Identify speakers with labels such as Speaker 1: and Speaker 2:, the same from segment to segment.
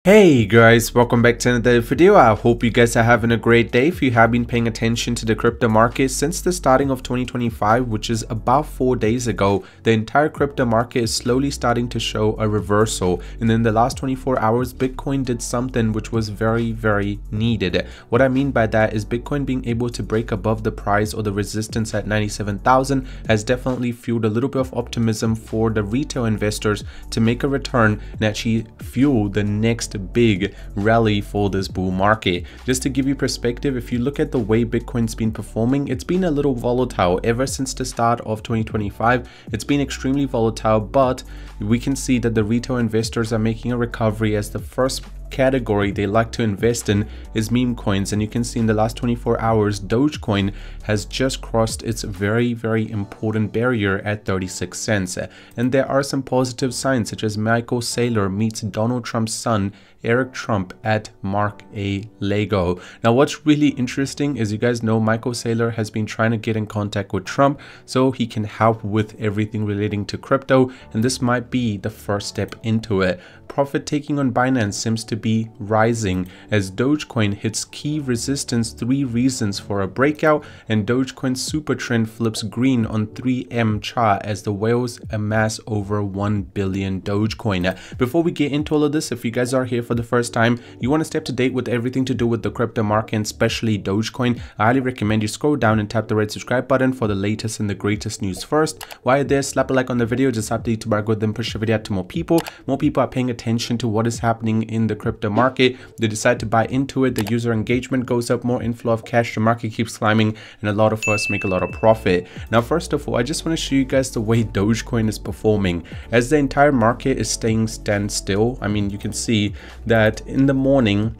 Speaker 1: Hey guys, welcome back to another video. I hope you guys are having a great day. If you have been paying attention to the crypto market since the starting of 2025, which is about 4 days ago, the entire crypto market is slowly starting to show a reversal. And in the last 24 hours, Bitcoin did something which was very needed. What I mean by that is Bitcoin being able to break above the price or the resistance at 97,000 has definitely fueled a little bit of optimism for the retail investors to make a return and actually fuel the next big rally for this bull market. Just to give you perspective, if you look at the way Bitcoin's been performing, it's been a little volatile ever since the start of 2025. It's been extremely volatile, but we can see that the retail investors are making a recovery as the first category they like to invest in is meme coins. And you can see in the last 24 hours, Dogecoin has just crossed its very important barrier at 36 cents. And there are some positive signs, such as Michael Saylor meets Donald Trump's son Eric Trump at Mar-a-Lago. Now what's really interesting is, you guys know Michael Saylor has been trying to get in contact with Trump so he can help with everything relating to crypto, and this might be the first step into it. Profit taking on Binance seems to be rising as Dogecoin hits key resistance 3 reasons for a breakout, and Dogecoin's super trend flips green on 3M chart as the whales amass over 1 billion Dogecoin. Before we get into all of this, if you guys are here for the first time, you want to stay up to date with everything to do with the crypto market and especially Dogecoin, I highly recommend you scroll down and tap the red subscribe button for the latest and the greatest news first. While you're there, slap a like on the video, just help the YouTube algorithm push the video out to more people. More people are paying attention to what is happening in the crypto market. They decide to buy into it, the user engagement goes up, more inflow of cash, the market keeps climbing, and a lot of us make a lot of profit. Now first of all, I just want to show you guys the way Dogecoin is performing as the entire market is staying standstill. I mean, you can see that in the morning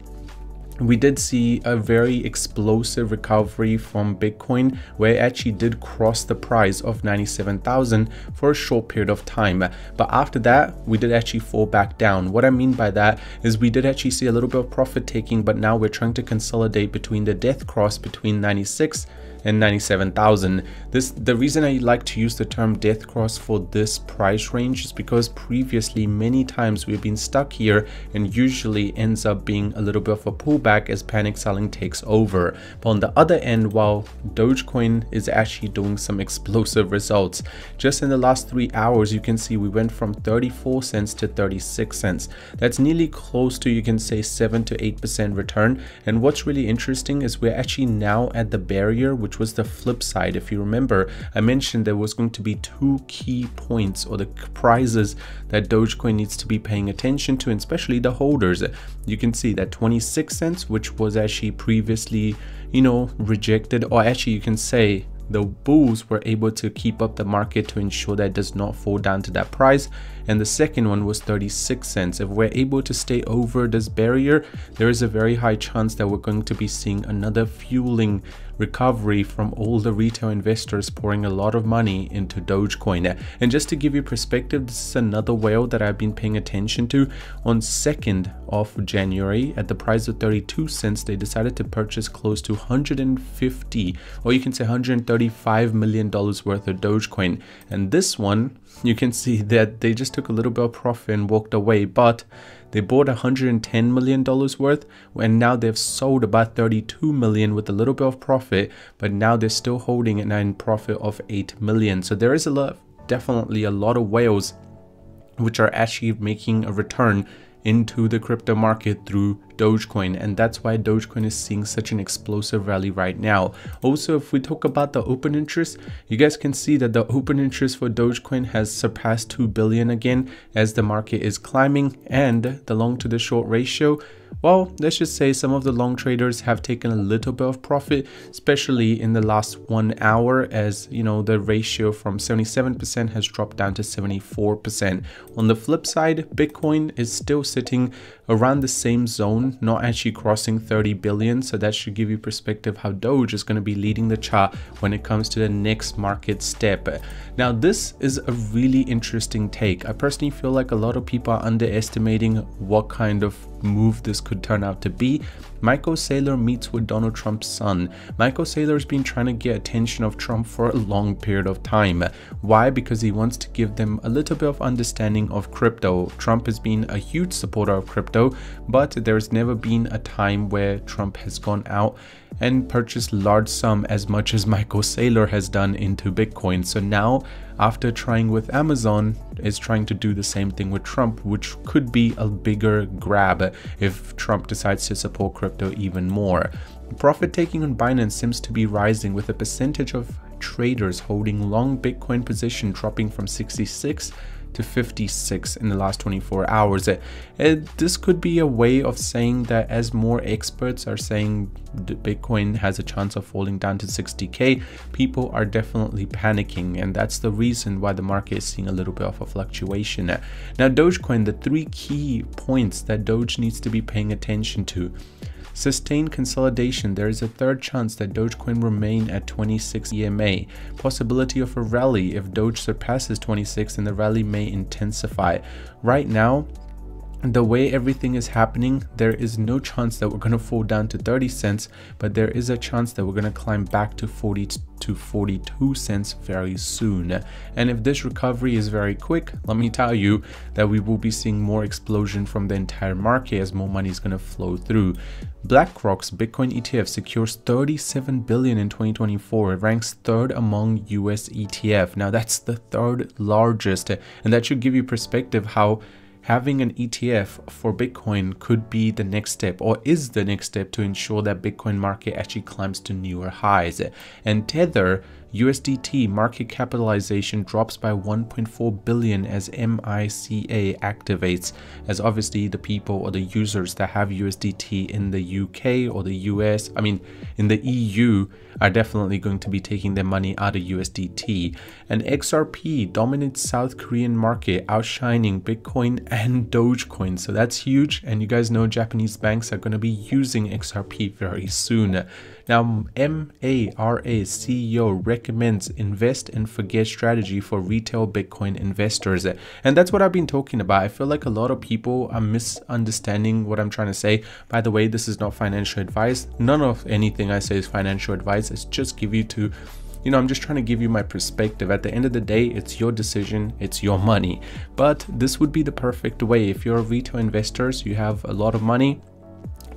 Speaker 1: we did see a very explosive recovery from Bitcoin, where it actually did cross the price of 97,000 for a short period of time. But after that, we did actually fall back down. What I mean by that is we did actually see a little bit of profit taking, but now we're trying to consolidate between the death cross between 96 and 97,000. The reason I like to use the term death cross for this price range is because previously many times we've been stuck here and usually ends up being a little bit of a pullback as panic selling takes over. But on the other end, while Dogecoin is actually doing some explosive results, just in the last 3 hours you can see we went from 34 cents to 36 cents. That's nearly close to, you can say, 7 to 8% return. And what's really interesting is we're actually now at the barrier, which was the flip side. If you remember, I mentioned there was going to be 2 key points or the prizes that Dogecoin needs to be paying attention to, and especially the holders. You can see that 26 cents, which was actually previously, rejected, or actually you can say the bulls were able to keep up the market to ensure that it does not fall down to that price. And the second one was 36 cents. If we're able to stay over this barrier, there is a very high chance that we're going to be seeing another fueling recovery from all the retail investors pouring a lot of money into Dogecoin. And just to give you perspective, this is another whale that I've been paying attention to. On 2nd of January, at the price of 32 cents, they decided to purchase close to 150, or you can say $135 million worth of Dogecoin. And this one, you can see that they just took a little bit of profit and walked away, but they bought $110 million worth, and now they've sold about 32 million with a little bit of profit, but now they're still holding a net profit of 8 million. So there is definitely a lot of whales which are actually making a return into the crypto market through Dogecoin, and that's why Dogecoin is seeing such an explosive rally right now. Also, if we talk about the open interest, you guys can see that the open interest for Dogecoin has surpassed 2 billion again as the market is climbing, and the long to the short ratio, well, let's just say some of the long traders have taken a little bit of profit, especially in the last 1 hour, as the ratio from 77% has dropped down to 74%. On the flip side, Bitcoin is still sitting around the same zone, not actually crossing 30 billion. So that should give you perspective how Doge is going to be leading the chart when it comes to the next market step. Now, this is a really interesting take. I personally feel like a lot of people are underestimating what kind of move this could turn out to be. Michael Saylor meets with Donald Trump's son. Michael Saylor's been trying to get attention of Trump for a long period of time. Why? Because he wants to give them a little bit of understanding of crypto. Trump has been a huge supporter of crypto, crypto, but there's never been a time where Trump has gone out and purchased large sum as much as Michael Saylor has done into Bitcoin. So now, after trying with Amazon, is trying to do the same thing with Trump, which could be a bigger grab if Trump decides to support crypto even more. Profit taking on Binance seems to be rising, with a percentage of traders holding long Bitcoin position dropping from 66 to 56 in the last 24 hours. This could be a way of saying that as more experts are saying Bitcoin has a chance of falling down to 60k, people are definitely panicking, and that's the reason why the market is seeing a little bit of a fluctuation. Now, Dogecoin, the 3 key points that Doge needs to be paying attention to: sustained consolidation. There is a third chance that Dogecoin remain at 26 EMA. Possibility of a rally. If Doge surpasses 26, then the rally may intensify. Right now, the way everything is happening, there is no chance that we're going to fall down to 30 cents, but there is a chance that we're going to climb back to 40 to 42 cents very soon. And if this recovery is very quick, let me tell you that we will be seeing more explosion from the entire market as more money is going to flow through. BlackRock's Bitcoin ETF secures 37 billion in 2024. It ranks 3rd among US ETF. Now that's the 3rd largest, and that should give you perspective how having an ETF for Bitcoin could be the next step, or is the next step, to ensure that Bitcoin market actually climbs to newer highs. And Tether USDT market capitalization drops by 1.4 billion as MICA activates, as obviously the people or the users that have USDT in the UK or the US, in the EU, are definitely going to be taking their money out of USDT. And XRP dominates South Korean market, outshining Bitcoin and Dogecoin. So that's huge, and you guys know Japanese banks are going to be using XRP very soon. Now, MARA CEO recommends invest and forget strategy for retail Bitcoin investors. And that's what I've been talking about. I feel like a lot of people are misunderstanding what I'm trying to say. By the way, this is not financial advice. None of anything I say is financial advice. It's just give you to, I'm just trying to give you my perspective. At the end of the day, it's your decision, it's your money. But this would be the perfect way. If you're a retail investor, so you have a lot of money,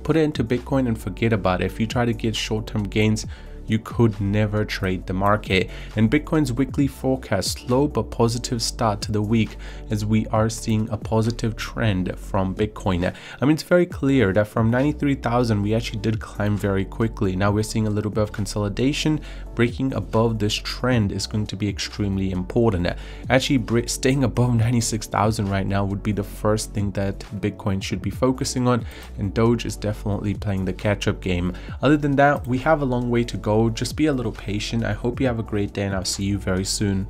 Speaker 1: put it into Bitcoin and forget about it. If you try to get short-term gains, you could never trade the market. And Bitcoin's weekly forecast, slow but positive start to the week, as we are seeing a positive trend from Bitcoin. It's very clear that from 93,000 we actually did climb very quickly. Now we're seeing a little bit of consolidation. Breaking above this trend is going to be extremely important. Actually, staying above 96,000 right now would be the first thing that Bitcoin should be focusing on, and Doge is definitely playing the catch-up game. Other than that, we have a long way to go. Just be a little patient. I hope you have a great day, and I'll see you very soon.